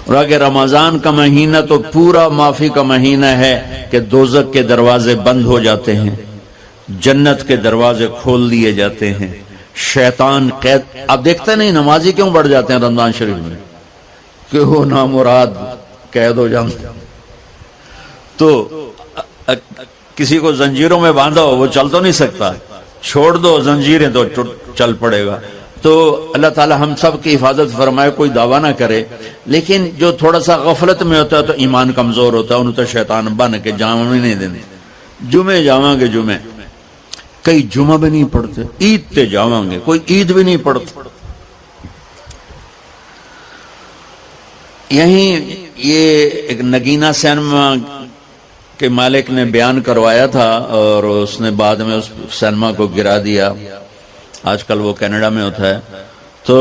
اور اگر رمضان کا مہینہ تو پورا معافی کا مہینہ ہے کہ دوزخ کے دروازے بند ہو جاتے ہیں، جنت کے دروازے کھول دیے جاتے ہیں، شیطان قید. آپ دیکھتے نہیں نمازی کیوں بڑھ جاتے ہیں رمضان شریف میں؟ کہ وہ نامراد قید ہو جاتے. تو کسی کو زنجیروں میں باندھا ہو وہ چل تو نہیں سکتا، چھوڑ دو زنجیریں تو چل پڑے گا. تو اللہ تعالی ہم سب کی حفاظت فرمائے. کوئی دعویٰ نہ کرے، لیکن جو تھوڑا سا غفلت میں ہوتا ہے تو ایمان کمزور ہوتا ہے، انہوں تو شیطان بن کے جامع نہیں دینے. جمعے جاواں گے، جمعے کئی جمعہ بھی نہیں پڑھتے، عید تے جاواں گے کوئی عید بھی نہیں پڑھتے. یہیں یہ ایک نگینہ سینما کے مالک نے بیان کروایا تھا اور اس نے بعد میں اس سینما کو گرا دیا. آج کل وہ کینیڈا میں ہوتا ہے. تو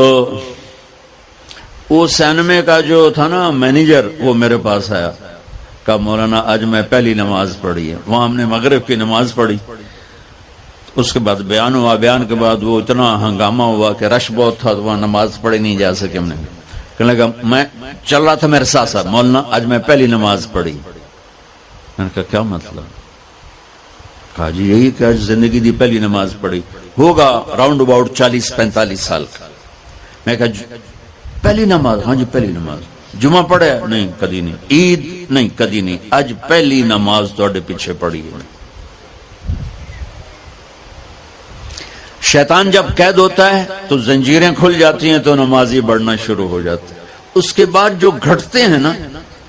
وہ سینمے کا جو تھا نا مینیجر، وہ میرے پاس آیا، کہا مولانا آج میں پہلی نماز پڑھی ہے. وہاں ہم نے مغرب کی نماز پڑھی. اس کے بعد بیان ہوا، بیان کے بعد وہ اتنا ہنگامہ ہوا کہ رش بہت تھا تو وہاں نماز پڑھی نہیں جا سکے. ہم نے کہنے لگا میں چل رہا تھا میرے ساتھ ساتھ، مولانا آج میں پہلی نماز پڑھی. میں نے کہا کیا مطلب؟ کہا جی یہی کہ آج زندگی دی پہلی نماز پڑھی. ہوگا راؤنڈ اباؤٹ 40-45 سال کا. میں کہا پہلی نماز؟ ہاں جی پہلی نماز. جمعہ پڑھے؟ نہیں کدی نہیں. عید؟ نہیں کدی نہیں. آج پہلی نماز تواڈے پیچھے پڑھی ہے. شیطان جب قید ہوتا ہے تو زنجیریں کھل جاتی ہیں تو نمازی بڑھنا شروع ہو جاتے ہیں. اس کے بعد جو گھٹتے ہیں نا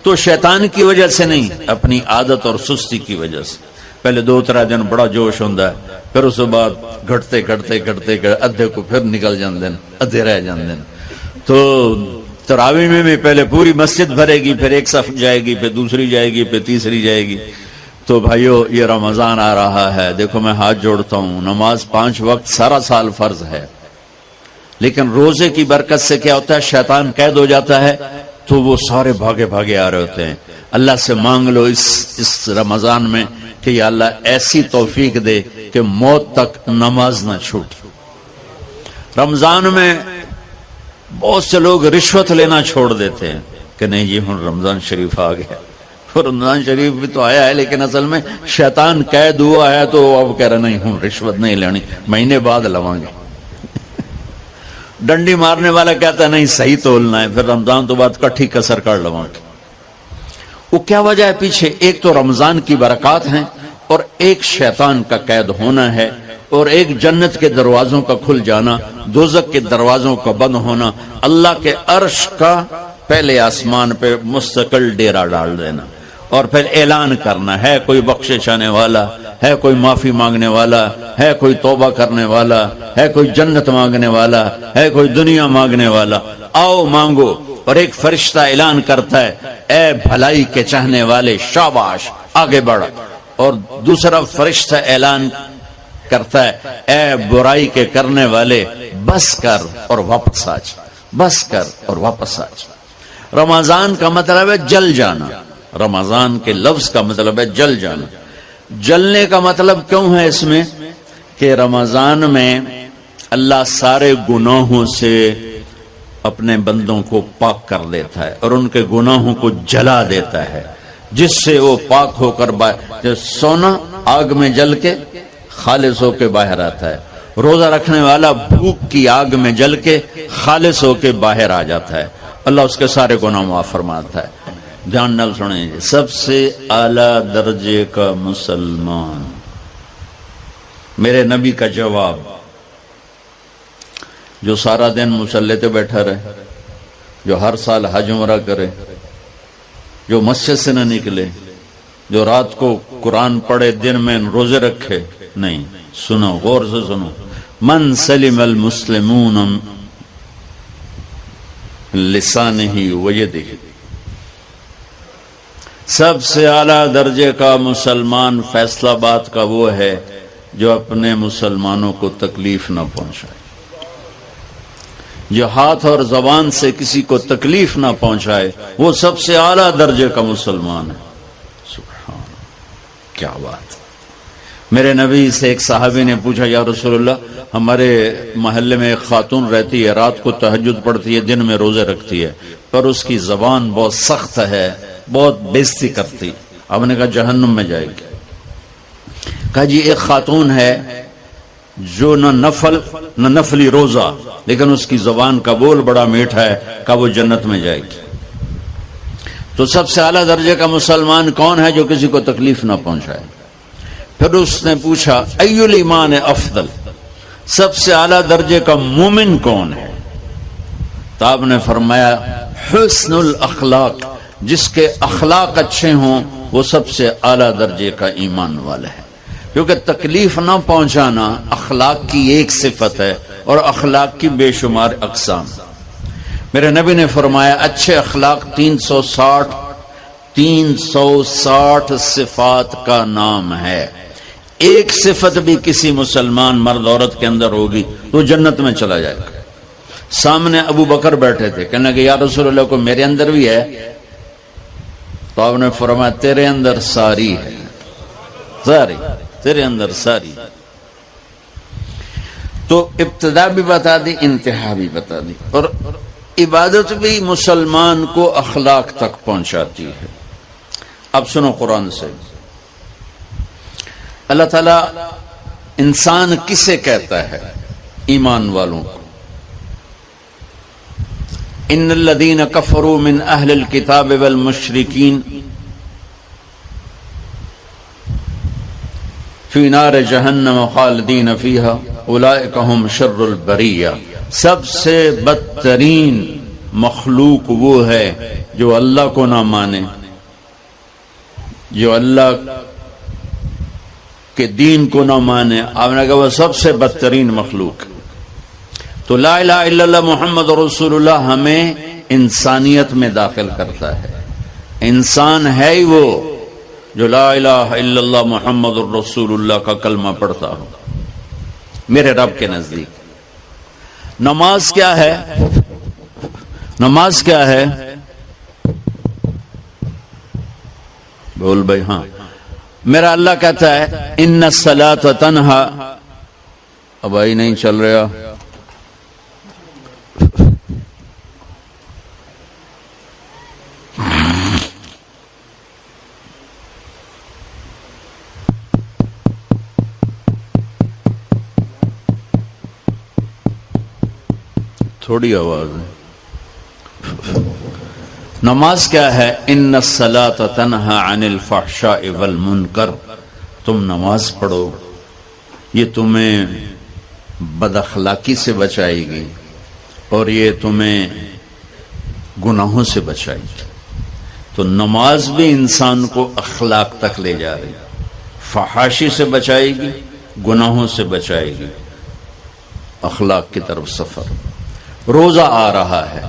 تو شیطان کی وجہ سے نہیں، اپنی عادت اور سستی کی وجہ سے. پہلے 2-3 دن بڑا جوش ہوتا ہے، پھر اس کے بعد گھٹتے ادھے کو پھر نکل جاندے ہیں، ادھے رہ جاندے ہیں. تو تراویح میں بھی پہلے پوری مسجد بھرے گی، پھر ایک صف جائے گی، پھر دوسری جائے گی، پھر تیسری جائے گی. تو بھائیو یہ رمضان آ رہا ہے، دیکھو میں ہاتھ جوڑتا ہوں، نماز 5 وقت سارا سال فرض ہے، لیکن روزے کی برکت سے کیا ہوتا ہے؟ شیطان قید ہو جاتا ہے تو وہ سارے بھاگے آ رہے ہوتے ہیں. اللہ سے مانگ لو اس رمضان میں کہ یا اللہ ایسی توفیق دے کہ موت تک نماز نہ چھوٹ. رمضان میں بہت سے لوگ رشوت لینا چھوڑ دیتے ہیں کہ نہیں جی ہن رمضان شریف آ گیا. رمضان شریف بھی تو آیا ہے لیکن اصل میں شیطان قید ہوا ہے تو اب کہہ رہے نہیں ہن رشوت نہیں لینی، مہینے بعد لواں گے. ڈنڈی مارنے والا کہتا ہے نہیں صحیح تولنا ہے، پھر رمضان تو بعد کٹھی کسر کر لواں گے. وہ کیا وجہ ہے پیچھے؟ ایک تو رمضان کی برکات ہیں اور ایک شیطان کا قید ہونا ہے اور ایک جنت کے دروازوں کا کھل جانا، دوزخ کے دروازوں کا بند ہونا، اللہ کے عرش کا پہلے آسمان پہ مستقل ڈیرا ڈال دینا اور پھر اعلان کرنا ہے کوئی بخشش آنے والا ہے، کوئی معافی مانگنے والا ہے، کوئی توبہ کرنے والا ہے، کوئی جنت مانگنے والا ہے، کوئی دنیا مانگنے والا. آؤ مانگو. اور ایک فرشتہ اعلان کرتا ہے اے بھلائی کے چاہنے والے شاباش آگے بڑھ. اور دوسرا فرشتہ اعلان کرتا ہے اے برائی کے کرنے والے بس کر اور واپس آ جا، بس کر اور واپس آ جا. رمضان کا مطلب ہے جل جانا. رمضان کے لفظ کا مطلب ہے جل جانا. جلنے کا مطلب کیوں ہے اس میں؟ کہ رمضان میں اللہ سارے گناہوں سے اپنے بندوں کو پاک کر دیتا ہے اور ان کے گناہوں کو جلا دیتا ہے، جس سے وہ پاک ہو کر سونا آگ میں جل کے خالص ہو کے باہر آتا ہے. روزہ رکھنے والا بھوک کی آگ میں جل کے خالص ہو کے باہر آ جاتا ہے. اللہ اس کے سارے گناہ معاف فرماتا ہے. دھیان نال سنیں، سب سے اعلیٰ درجے کا مسلمان، میرے نبی کا جواب، جو سارا دن مصلی پہ بیٹھا رہے، جو ہر سال حج عمرہ کرے، جو مسجد سے نہ نکلے، جو رات کو قرآن پڑھے، دن میں روزے رکھے. نہیں، سنو غور سے سنو. من سلم المسلمون لسانہ ویدہ، سب سے اعلیٰ درجے کا مسلمان فیصلہ بات کا وہ ہے جو اپنے مسلمانوں کو تکلیف نہ پہنچائے، جو ہاتھ اور زبان سے کسی کو تکلیف نہ پہنچائے، وہ سب سے اعلیٰ درجے کا مسلمان ہے. سبحان، کیا بات. میرے نبی سے ایک صحابی نے پوچھا یا رسول اللہ ہمارے محلے میں ایک خاتون رہتی ہے، رات کو تہجد پڑھتی ہے، دن میں روزے رکھتی ہے، پر اس کی زبان بہت سخت ہے، بہت بےزتی کرتی۔ آپ نے کہا جہنم میں جائے گی۔ کہا جی ایک خاتون ہے جو نہ نفلی روزہ لیکن اس کی زبان کا بول بڑا میٹھا ہے، کہا وہ جنت میں جائے گی۔ تو سب سے اعلیٰ درجے کا مسلمان کون ہے جو کسی کو تکلیف نہ پہنچائے؟ پھر اس نے پوچھا ای الایمان افضل، سب سے اعلیٰ درجے کا مومن کون ہے؟ تو آپ نے فرمایا حسن الاخلاق، جس کے اخلاق اچھے ہوں وہ سب سے اعلیٰ درجے کا ایمان والا ہے، کیونکہ تکلیف نہ پہنچانا اخلاق کی ایک صفت ہے اور اخلاق کی بے شمار اقسام۔ میرے نبی نے فرمایا اچھے اخلاق 360 صفات کا نام ہے، ایک صفت بھی کسی مسلمان مرد عورت کے اندر ہوگی تو جنت میں چلا جائے گا۔ سامنے ابو بکر بیٹھے تھے، کہنے لگے یا رسول اللہ کو میرے اندر بھی ہے؟ تو آپ نے فرمایا تیرے اندر ساری ہے، ساری تیرے اندر ساری۔ تو ابتدا بھی بتا دی، انتہا بھی بتا دی، اور عبادت بھی مسلمان کو اخلاق تک پہنچاتی ہے۔ اب سنو قرآن سے، اللہ تعالیٰ انسان کسے کہتا ہے؟ ایمان والوں کو۔ ان الذین کفروا من اہل الکتاب والمشرکین فی نار جہنم خالدین فیہا اولئک ہم شر البریہ۔ سب سے بدترین مخلوق وہ ہے جو اللہ کو نہ مانے، جو اللہ کے دین کو نہ مانے۔ آپ نے کہا وہ سب سے بدترین مخلوق۔ تو لا الہ الا اللہ محمد رسول اللہ ہمیں انسانیت میں داخل کرتا ہے۔ انسان ہے ہی وہ جو لا الہ الا اللہ محمد رسول اللہ کا کلمہ پڑھتا ہو میرے رب کے نزدیک۔ نماز کیا ہے؟ نماز کیا ہے؟ بول بھائی۔ ہاں، میرا اللہ کہتا ہے ان الصلاۃ تنہا، اب آئی نہیں چل رہا، تھوڑی آواز ہے۔ نماز کیا ہے؟ ان الصلاۃ تنہا عن الفحشاء والمنکر، تم نماز پڑھو، یہ تمہیں بد اخلاقی سے بچائے گی اور یہ تمہیں گناہوں سے بچائے گی۔ تو نماز بھی انسان کو اخلاق تک لے جا رہی، فحاشی سے بچائے گی، گناہوں سے بچائے گی، اخلاق کی طرف سفر۔ روزہ آ رہا ہے،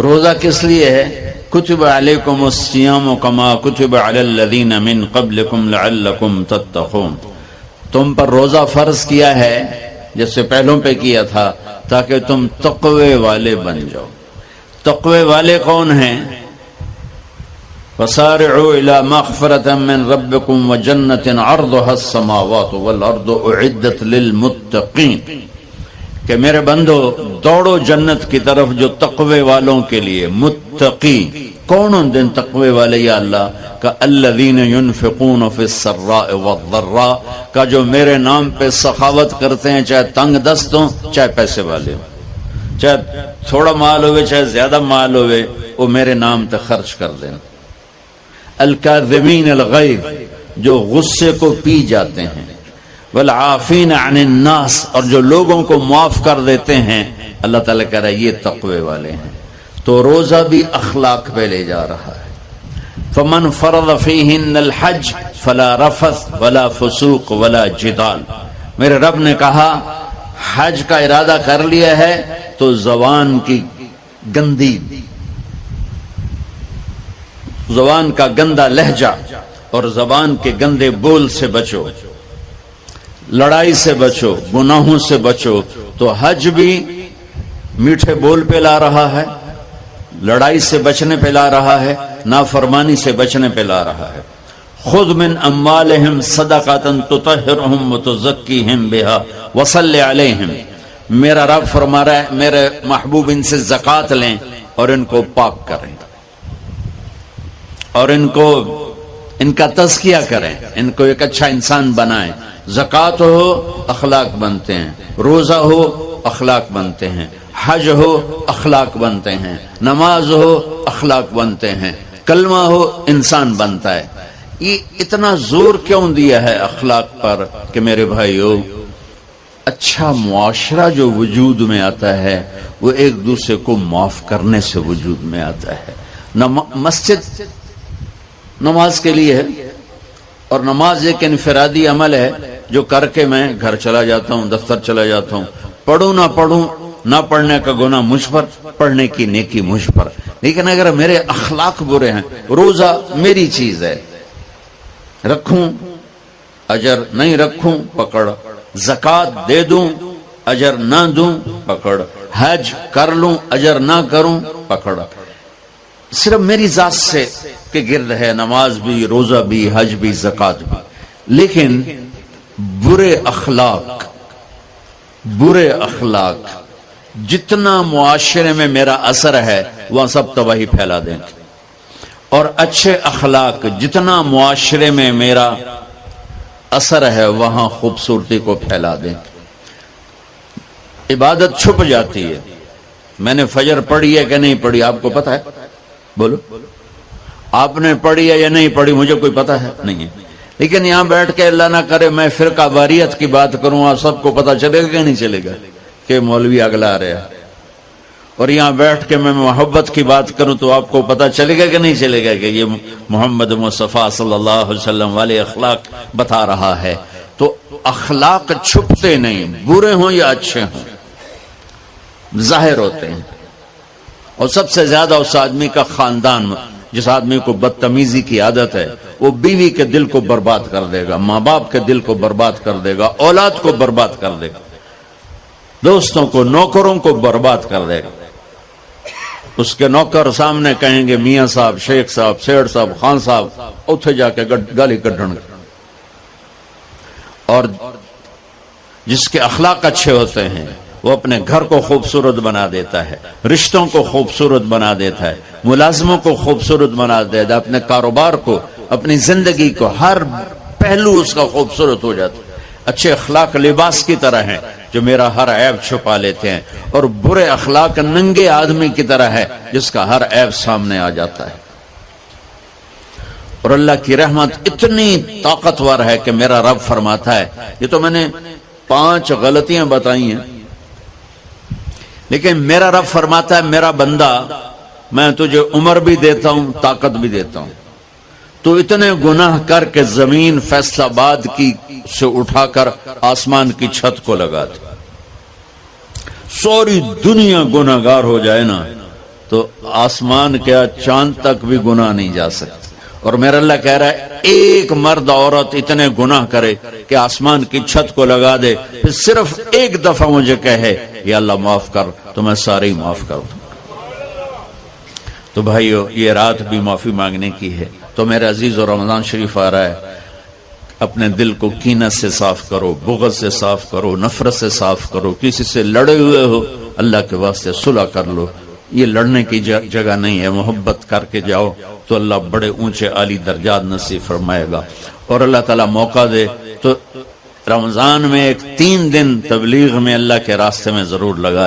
روزہ کس لیے ہے؟ کتب علیکم الصیام کما کتب علی الذین من قبلکم لعلکم تتقون، تم پر روزہ فرض کیا ہے جیسے پہلوں پہ کیا تھا تاکہ تم تقوی والے بن جاؤ۔ تقوی والے کون ہیں؟ وسارعوا الی مغفرۃ من ربکم وجنۃ عرضها السماوات والارض اعدت للمتقین، کہ میرے بندو دوڑو جنت کی طرف جو تقوی والوں کے لیے۔ متقی کون ان دن تقوی والے یا اللہ کا؟ الذین ينفقون فی السراء والضراء، کا جو میرے نام پہ سخاوت کرتے ہیں، چاہے تنگ دست ہوں چاہے پیسے والے ہوں، چاہے تھوڑا مال ہوئے چاہے زیادہ مال ہوئے، وہ میرے نام پہ خرچ کر دیں۔ الکاظمین الغیظ، جو غصے کو پی جاتے ہیں، والعافین عن الناس، اور جو لوگوں کو معاف کر دیتے ہیں، اللہ تعالیٰ کہہ رہا ہے یہ تقوی والے ہیں۔ تو روزہ بھی اخلاق پہ لے جا رہا ہے۔ فمن فرض فیہن الحج فلا رفث ولا فسوق ولا جدال، میرے رب نے کہا حج کا ارادہ کر لیا ہے تو زبان کی گندی، زبان کا گندا لہجہ اور زبان کے گندے بول سے بچو، لڑائی سے بچو، گناہوں سے بچو۔ تو حج بھی میٹھے بول پہ لا رہا ہے، لڑائی سے بچنے پہ لا رہا ہے، نافرمانی سے بچنے پہ لا رہا ہے۔ خذ من اموالہم صدقۃ تطہرہم وتزکیہم بہا وصلی علیہم. میرا رب فرما رہا ہے میرے محبوب ان سے زکوٰۃ لیں اور ان کو پاک کریں اور ان کا تزکیہ کریں، ان کو ایک اچھا انسان بنائیں. زکوٰۃ ہو اخلاق بنتے ہیں، روزہ ہو اخلاق بنتے ہیں، حج ہو اخلاق بنتے ہیں، نماز ہو اخلاق بنتے ہیں، کلمہ ہو انسان بنتا ہے. یہ اتنا زور کیوں دیا ہے اخلاق پر کہ میرے بھائیو، اچھا معاشرہ جو وجود میں آتا ہے وہ ایک دوسرے کو معاف کرنے سے وجود میں آتا ہے. مسجد نماز کے لیے ہے اور نماز ایک انفرادی عمل ہے جو کر کے میں گھر چلا جاتا ہوں، دفتر چلا جاتا ہوں. پڑھوں نہ پڑھوں، نہ پڑھنے کا گناہ مجھ پر، پڑھنے کی نیکی مجھ پر. لیکن اگر میرے اخلاق برے ہیں، روزہ میری چیز ہے، رکھوں اجر، نہیں رکھوں پکڑ، زکوٰۃ دے دوں اجر نہ دوں پکڑ، حج کر لوں اجر نہ کروں پکڑ. صرف میری ذات سے کے گرد ہے نماز بھی، روزہ بھی، حج بھی، زکوٰۃ بھی. لیکن برے اخلاق جتنا معاشرے میں میرا اثر ہے وہاں سب تباہی پھیلا دیں گے، اور اچھے اخلاق جتنا معاشرے میں میرا اثر ہے وہاں خوبصورتی کو پھیلا دیں گے. عبادت چھپ جاتی ہے. میں نے فجر پڑھی ہے کہ نہیں پڑھی آپ کو پتا ہے؟ بولو، آپ نے پڑھی ہے یا نہیں پڑھی مجھے کوئی پتا ہے نہیں ہے. لیکن یہاں بیٹھ کے اللہ نہ کرے میں فرقہ واریت کی بات کروں، آپ سب کو پتا چلے گا کہ نہیں چلے گا کہ مولوی اگلا رہا. اور یہاں بیٹھ کے میں محبت کی بات کروں تو آپ کو پتا چلے گا کہ نہیں چلے گا کہ یہ محمد مصطفیٰ صلی اللہ علیہ وسلم والے اخلاق بتا رہا ہے. تو اخلاق چھپتے نہیں، برے ہوں یا اچھے ہوں ظاہر ہوتے ہیں. اور سب سے زیادہ اس آدمی کا خاندان، جس آدمی کو بدتمیزی کی عادت ہے وہ بیوی کے دل کو برباد کر دے گا، ماں باپ کے دل کو برباد کر دے گا، اولاد کو برباد کر دے گا، دوستوں کو، نوکروں کو برباد کر دے گا. اس کے نوکر سامنے کہیں گے میاں صاحب، شیخ صاحب، سیڑ صاحب، خان صاحب، اتھے جا کے گالی کڈن گے. اور جس کے اخلاق اچھے ہوتے ہیں وہ اپنے گھر کو خوبصورت بنا دیتا ہے، رشتوں کو خوبصورت بنا دیتا ہے، ملازموں کو خوبصورت بنا دیتا ہے، اپنے کاروبار کو، اپنی زندگی کو، ہر پہلو اس کا خوبصورت ہو جاتا ہے. اچھے اخلاق لباس کی طرح ہیں جو میرا ہر عیب چھپا لیتے ہیں، اور برے اخلاق ننگے آدمی کی طرح ہے جس کا ہر عیب سامنے آ جاتا ہے. اور اللہ کی رحمت اتنی طاقتور ہے کہ میرا رب فرماتا ہے، یہ تو میں نے 5 غلطیاں بتائی ہیں، لیکن میرا رب فرماتا ہے میرا بندہ میں تجھے عمر بھی دیتا ہوں، طاقت بھی دیتا ہوں، تو اتنے گناہ کر کے زمین فیصل آباد کی سے اٹھا کر آسمان کی چھت کو لگا دے. سوری دنیا گناہ گار ہو جائے نا تو آسمان کیا چاند تک بھی گناہ نہیں جا سکتے. اور میرا اللہ کہہ رہا ہے ایک مرد عورت اتنے گناہ کرے کہ آسمان کی چھت کو لگا دے، پھر صرف ایک دفعہ مجھے کہے یا اللہ معاف کر تو میں سارے ہی معاف کر دوں. تو بھائیو یہ رات بھی معافی مانگنے کی ہے. تو میرے عزیز و رمضان شریف آ رہا ہے، اپنے دل کو کینت سے صاف کرو، بغض سے صاف کرو، نفرت سے صاف کرو. کسی سے لڑے ہوئے ہو اللہ کے واسطے صلح کر لو. یہ لڑنے کی جگہ نہیں ہے، محبت کر کے جاؤ تو اللہ بڑے اونچے عالی درجات نصیب فرمائے گا. اور اللہ تعالیٰ موقع دے تو رمضان میں ایک 3 دن تبلیغ میں اللہ کے راستے میں ضرور لگا